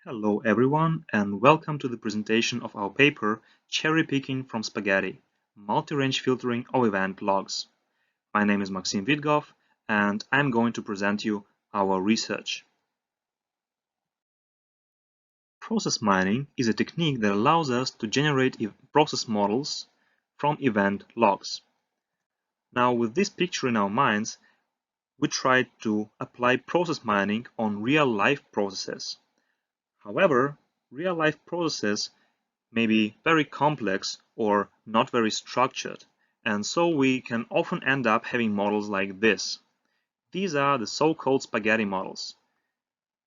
Hello everyone and welcome to the presentation of our paper Cherry Picking from Spaghetti, Multi-Range Filtering of Event Logs. My name is Maxim Vidgof and I'm going to present you our research. Process mining is a technique that allows us to generate process models from event logs. Now with this picture in our minds, we tried to apply process mining on real-life processes. However, real-life processes may be very complex or not very structured, and so we can often end up having models like this. These are the so-called spaghetti models.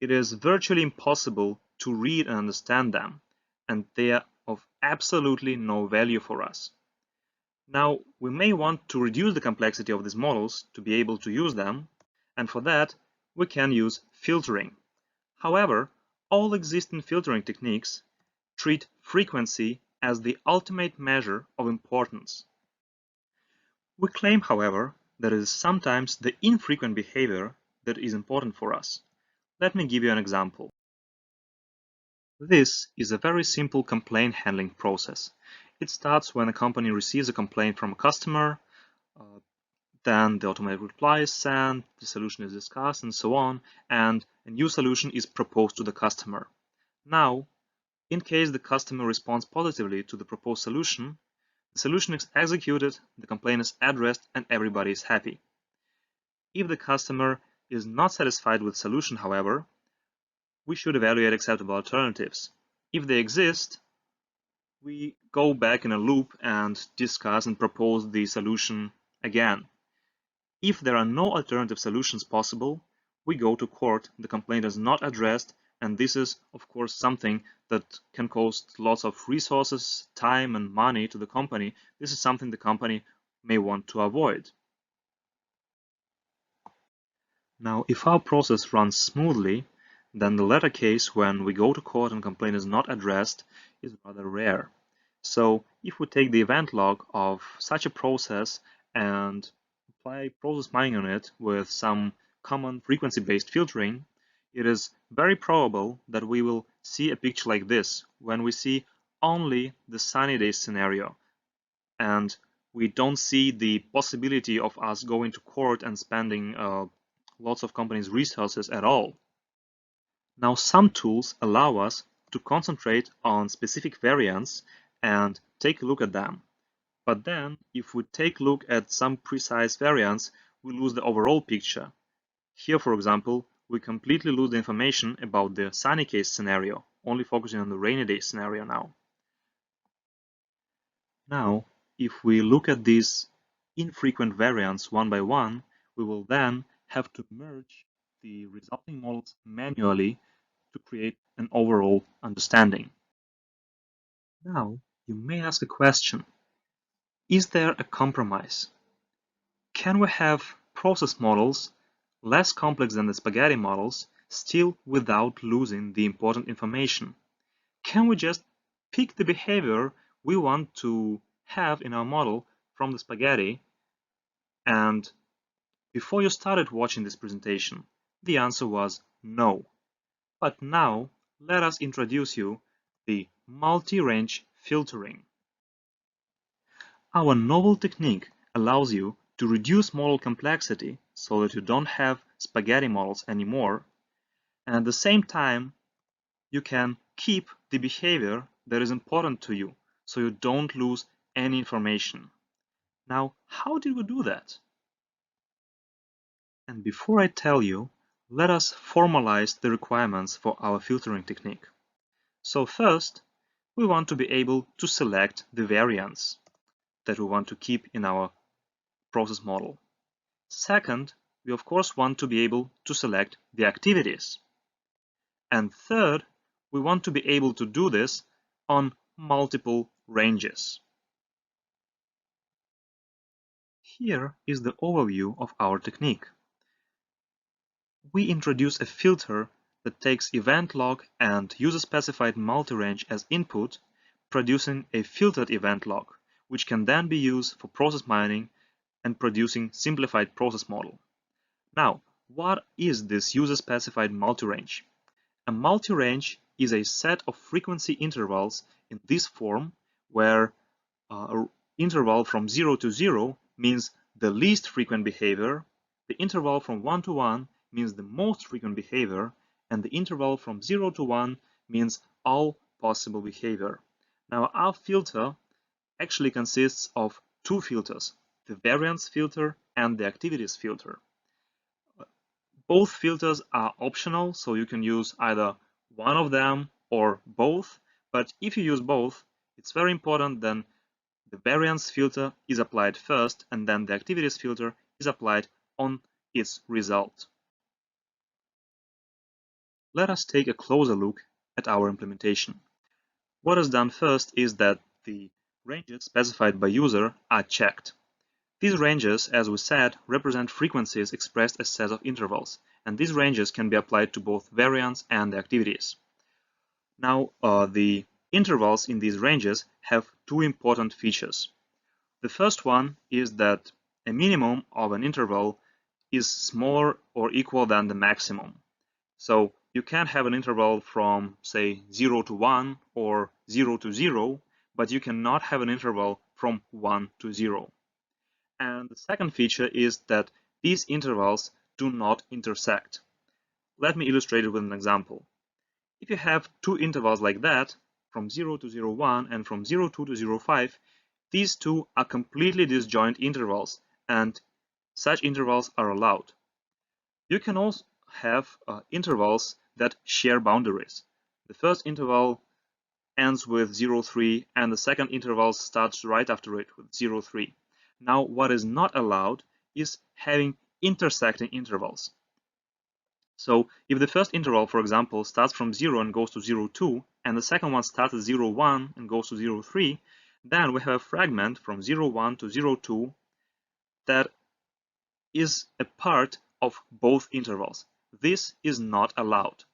It is virtually impossible to read and understand them, and they are of absolutely no value for us. Now, we may want to reduce the complexity of these models to be able to use them, and for that, we can use filtering. However, all existing filtering techniques treat frequency as the ultimate measure of importance. We claim, however, that it is sometimes the infrequent behavior that is important for us. Let me give you an example. This is a very simple complaint handling process. It starts when a company receives a complaint from a customer, then the automated reply is sent, the solution is discussed, and so on, and a new solution is proposed to the customer. Now, in case the customer responds positively to the proposed solution, the solution is executed, the complaint is addressed, and everybody is happy. If the customer is not satisfied with the solution, however, we should evaluate acceptable alternatives. If they exist, we go back in a loop and discuss and propose the solution again. If there are no alternative solutions possible, we go to court, the complaint is not addressed, and this is, of course, something that can cost lots of resources, time, and money to the company. This is something the company may want to avoid. Now, if our process runs smoothly, then the latter case when we go to court and complaint is not addressed is rather rare. So if we take the event log of such a process and apply process mining on it with some common frequency-based filtering, it is very probable that we will see a picture like this when we see only the sunny day scenario and we don't see the possibility of us going to court and spending lots of companies' resources at all. Now, some tools allow us to concentrate on specific variants and take a look at them. But then, if we take a look at some precise variants, we lose the overall picture. Here, for example, we completely lose the information about the sunny case scenario, only focusing on the rainy day scenario now. Now, if we look at these infrequent variants one by one, we will then have to merge the resulting models manually to create an overall understanding. Now, you may ask a question. Is there a compromise? Can we have process models less complex than the spaghetti models, still without losing the important information? Can we just pick the behavior we want to have in our model from the spaghetti? And before you started watching this presentation, the answer was no. But now, let us introduce you the multi-range filtering. Our novel technique allows you to reduce model complexity so that you don't have spaghetti models anymore, and at the same time, you can keep the behavior that is important to you so you don't lose any information. Now, how did we do that? And before I tell you, let us formalize the requirements for our filtering technique. So first, we want to be able to select the variants that we want to keep in our process model. Second, we of course want to be able to select the activities. And third, we want to be able to do this on multiple ranges. Here is the overview of our technique. We introduce a filter that takes event log and user-specified multi-range as input, producing a filtered event log, which can then be used for process mining and producing simplified process model. Now, what is this user-specified multi-range? A multi-range is a set of frequency intervals in this form where an interval from 0 to 0 means the least frequent behavior, the interval from 1 to 1 means the most frequent behavior, and the interval from 0 to 1 means all possible behavior. Now, our filter actually consists of two filters, the variance filter and the activities filter. Both filters are optional, so you can use either one of them or both, but if you use both, it's very important then the variance filter is applied first and then the activities filter is applied on its result. Let us take a closer look at our implementation. What is done first is that the ranges specified by user are checked. These ranges, as we said, represent frequencies expressed as sets of intervals, and these ranges can be applied to both variance and the activities. Now, the intervals in these ranges have two important features. The first one is that a minimum of an interval is smaller or equal than the maximum. So you can have an interval from, say, 0 to 1 or 0 to 0, but you cannot have an interval from 1 to 0. And the second feature is that these intervals do not intersect. Let me illustrate it with an example. If you have two intervals like that, from 0 to 0,1 and from 0,2 to 0,5, these two are completely disjoint intervals, and such intervals are allowed. You can also have intervals that share boundaries. The first interval ends with 0,3 and the second interval starts right after it with 0,3. Now, what is not allowed is having intersecting intervals. So if the first interval, for example, starts from 0 and goes to 0,2, and the second one starts at 0,1 and goes to 0,3, then we have a fragment from 0,1 to 0,2 that is a part of both intervals. This is not allowed.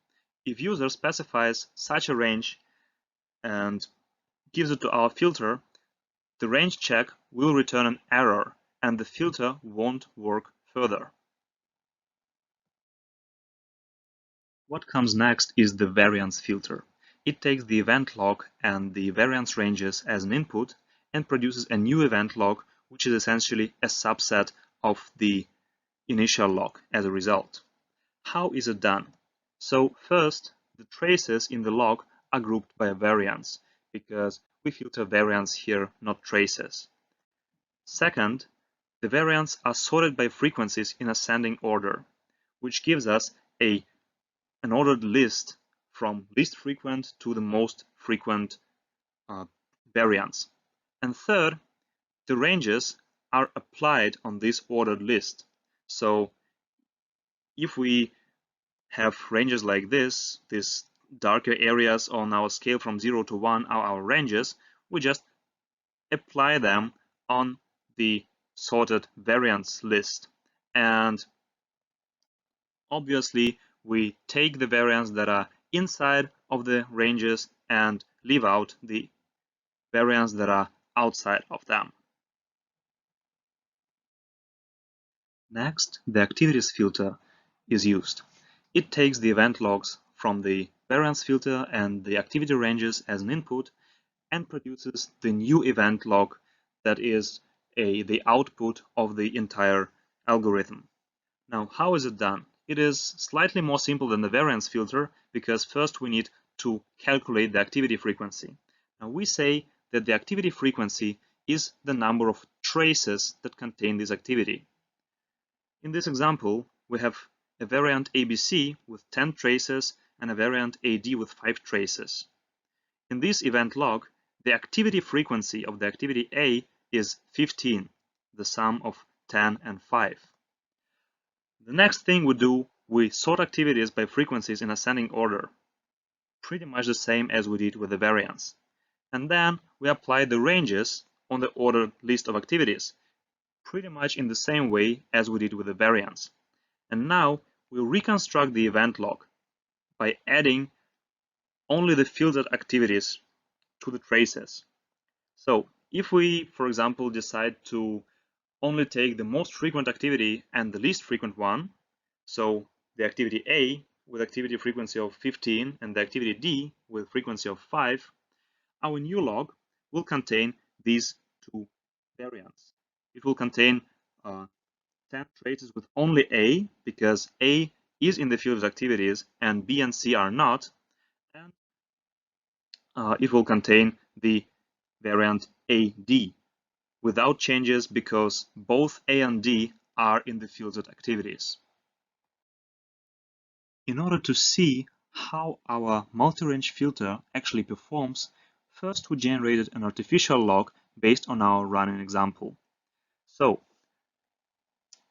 If user specifies such a range and gives it to our filter, the range check will return an error and the filter won't work further. What comes next is the variance filter. It takes the event log and the variance ranges as an input and produces a new event log, which is essentially a subset of the initial log as a result. How is it done? So first, the traces in the log are grouped by a variance, because we filter variance here, not traces. Second, the variants are sorted by frequencies in ascending order, which gives us an ordered list from least frequent to the most frequent variants. And third, the ranges are applied on this ordered list. So if we have ranges like this, these darker areas on our scale from 0 to 1 are our ranges, we just apply them on the sorted variance list. And obviously, we take the variants that are inside of the ranges and leave out the variants that are outside of them. Next, the activities filter is used. It takes the event logs from the variance filter and the activity ranges as an input and produces the new event log that is the output of the entire algorithm. Now, how is it done? It is slightly more simple than the variance filter because first we need to calculate the activity frequency. Now, we say that the activity frequency is the number of traces that contain this activity. In this example, we have a variant ABC with 10 traces and a variant AD with 5 traces. In this event log, the activity frequency of the activity A is 15, the sum of 10 and 5. The next thing we do, we sort activities by frequencies in ascending order, pretty much the same as we did with the variance. And then we apply the ranges on the ordered list of activities, pretty much in the same way as we did with the variance. And now we reconstruct the event log by adding only the filtered activities to the traces. So if we, for example, decide to only take the most frequent activity and the least frequent one, so the activity A, with activity frequency of 15 and the activity D with frequency of 5, our new log will contain these two variants. It will contain 10 traces with only A, because A is in the field of activities and B and C are not, and it will contain the variant AD without changes because both A and D are in the fields of activities. In order to see how our multi-range filter actually performs, first we generated an artificial log based on our running example. So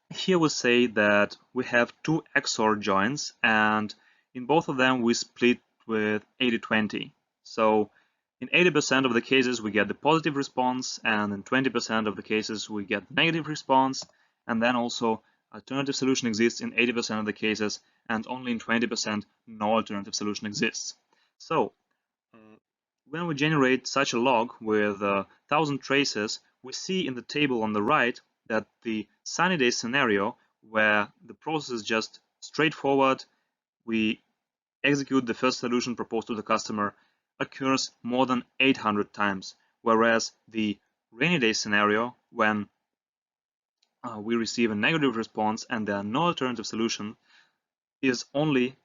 here we say that we have two XOR joins, and in both of them we split with 80-20. So in 80% of the cases we get the positive response, and in 20% of the cases we get the negative response, and then also alternative solution exists in 80% of the cases, and only in 20% no alternative solution exists. So when we generate such a log with 1,000 traces, we see in the table on the right that the sunny day scenario, where the process is just straightforward, we execute the first solution proposed to the customer, occurs more than 800 times, whereas the rainy day scenario, when we receive a negative response and there are no alternative solution, is only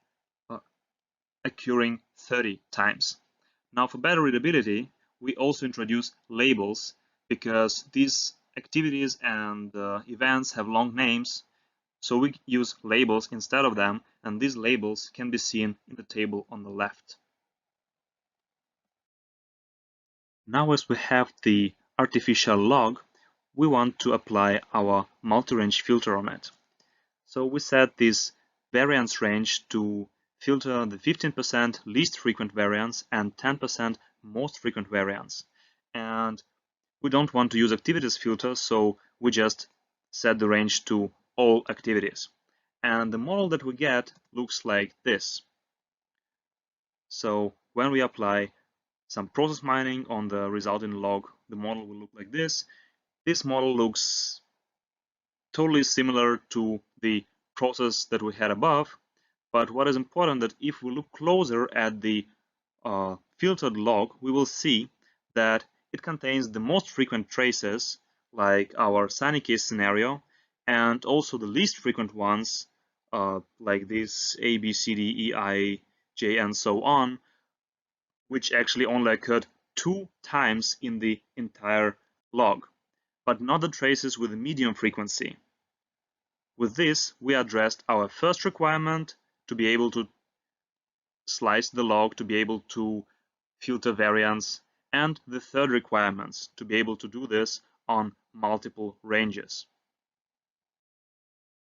occurring 30 times. Now, for better readability, we also introduce labels, because these activities and events have long names, so we use labels instead of them, and these labels can be seen in the table on the left. Now, as we have the artificial log, we want to apply our multi-range filter on it. So we set this variance range to filter the 15% least frequent variance and 10% most frequent variance. And we don't want to use activities filter, so we just set the range to all activities. And the model that we get looks like this. So when we apply some process mining on the resulting log, the model will look like this. This model looks totally similar to the process that we had above, but what is important that if we look closer at the filtered log, we will see that it contains the most frequent traces, like our sunny case scenario, and also the least frequent ones, like this A, B, C, D, E, I, J, and so on, which actually only occurred 2 times in the entire log, but not the traces with a medium frequency. With this, we addressed our first requirement to be able to slice the log, to be able to filter variance, and the third requirements to be able to do this on multiple ranges.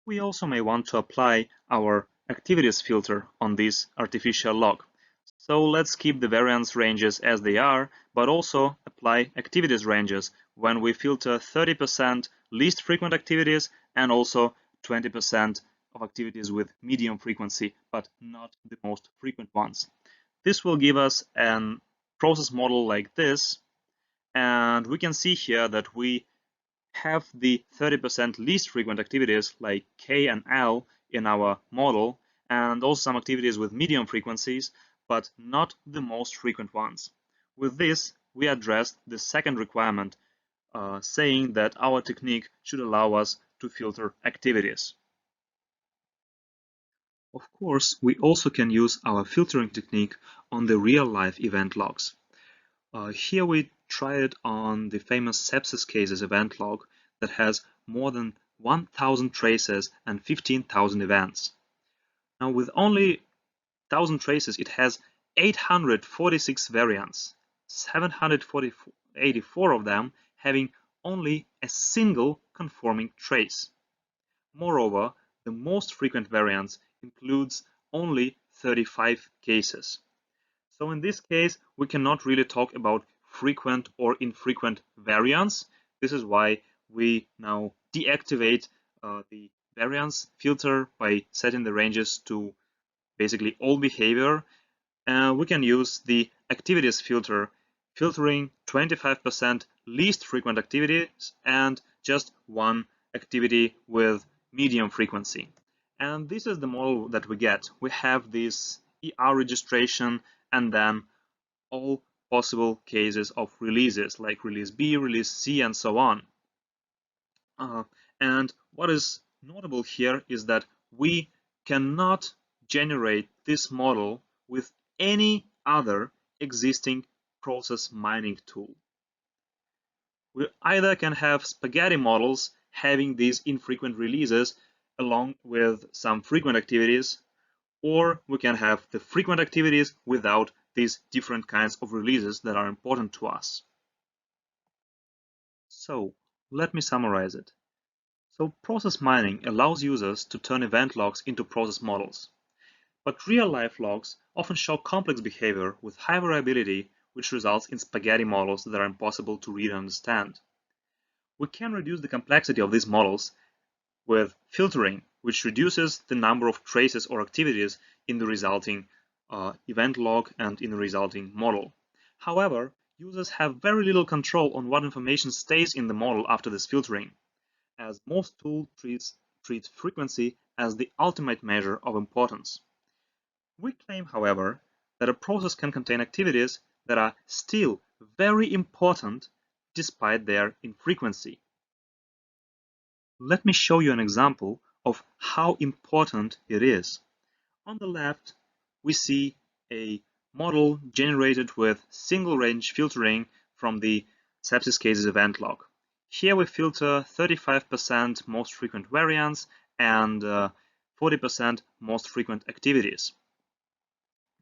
We also may want to apply our activities filter on this artificial log. So let's keep the variance ranges as they are, but also apply activities ranges when we filter 30% least frequent activities and also 20% of activities with medium frequency, but not the most frequent ones. This will give us a process model like this, and we can see here that we have the 30% least frequent activities like K and L in our model, and also some activities with medium frequencies, but not the most frequent ones. With this, we addressed the second requirement, saying that our technique should allow us to filter activities. Of course, we also can use our filtering technique on the real-life event logs. Here we tried it on the famous sepsis cases event log that has more than 1,000 traces and 15,000 events. Now, with only 1,000 traces, it has 846 variants, 784 of them having only a single conforming trace. Moreover, the most frequent variance includes only 35 cases. So in this case, we cannot really talk about frequent or infrequent variance. This is why we now deactivate the variance filter by setting the ranges to basically all behavior. We can use the activities filter, filtering 25% least frequent activities and just one activity with medium frequency. And this is the model that we get. We have this ER registration and then all possible cases of releases like release B, release C, and so on. And what is notable here is that we cannot generate this model with any other existing process mining tool. We either can have spaghetti models having these infrequent releases along with some frequent activities, or we can have the frequent activities without these different kinds of releases that are important to us. So let me summarize it. So process mining allows users to turn event logs into process models. But real-life logs often show complex behavior with high variability, which results in spaghetti models that are impossible to read and understand. We can reduce the complexity of these models with filtering, which reduces the number of traces or activities in the resulting event log and in the resulting model. However, users have very little control on what information stays in the model after this filtering, as most tools treat frequency as the ultimate measure of importance. We claim, however, that a process can contain activities that are still very important despite their infrequency. Let me show you an example of how important it is. On the left, we see a model generated with single-range filtering from the sepsis cases event log. Here we filter 35% most frequent variants and 40% most frequent activities.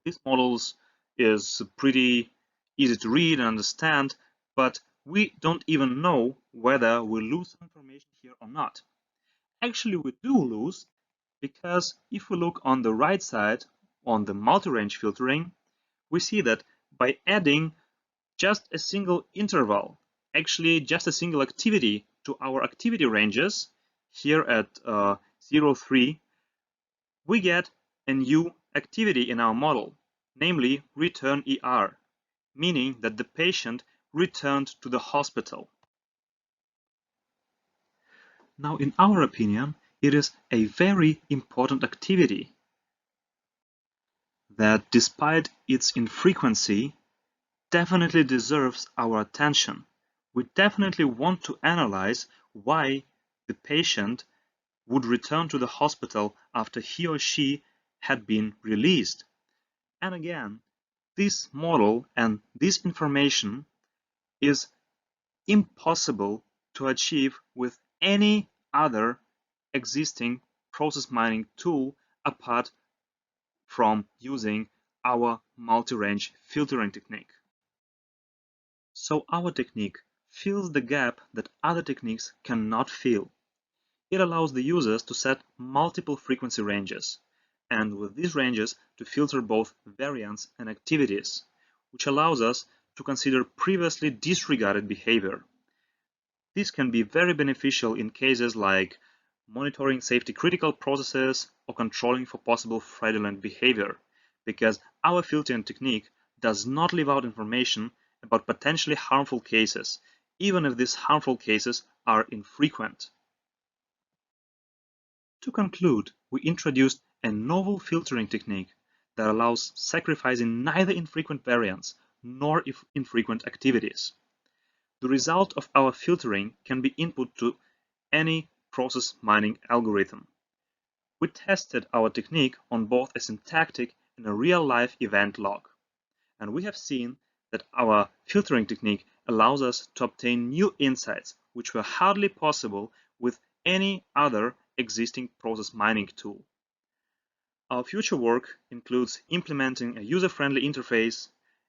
These models is pretty easy to read and understand, but we don't even know whether we lose some information here or not. Actually, we do lose, because if we look on the right side on the multi-range filtering, we see that by adding just a single interval, actually just a single activity to our activity ranges, here at 0, 3, we get a new activity in our model, namely return ER, meaning that the patient returned to the hospital. Now, in our opinion, it is a very important activity that, despite its infrequency, definitely deserves our attention. We definitely want to analyze why the patient would return to the hospital after he or she had been released. And again, this model and this information is impossible to achieve with any other existing process mining tool apart from using our multi-range filtering technique. So our technique fills the gap that other techniques cannot fill. It allows the users to set multiple frequency ranges, and with these ranges to filter both variants and activities, which allows us to consider previously disregarded behavior. This can be very beneficial in cases like monitoring safety critical processes or controlling for possible fraudulent behavior, because our filtering technique does not leave out information about potentially harmful cases, even if these harmful cases are infrequent. To conclude, we introduced a novel filtering technique that allows sacrificing neither infrequent variants nor infrequent activities. The result of our filtering can be input to any process mining algorithm. We tested our technique on both a syntactic and a real-life event log, and we have seen that our filtering technique allows us to obtain new insights which were hardly possible with any other existing process mining tool. Our future work includes implementing a user-friendly interface,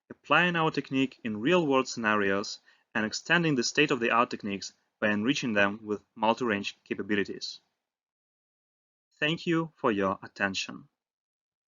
applying our technique in real-world scenarios, and extending the state-of-the-art techniques by enriching them with multi-range capabilities. Thank you for your attention.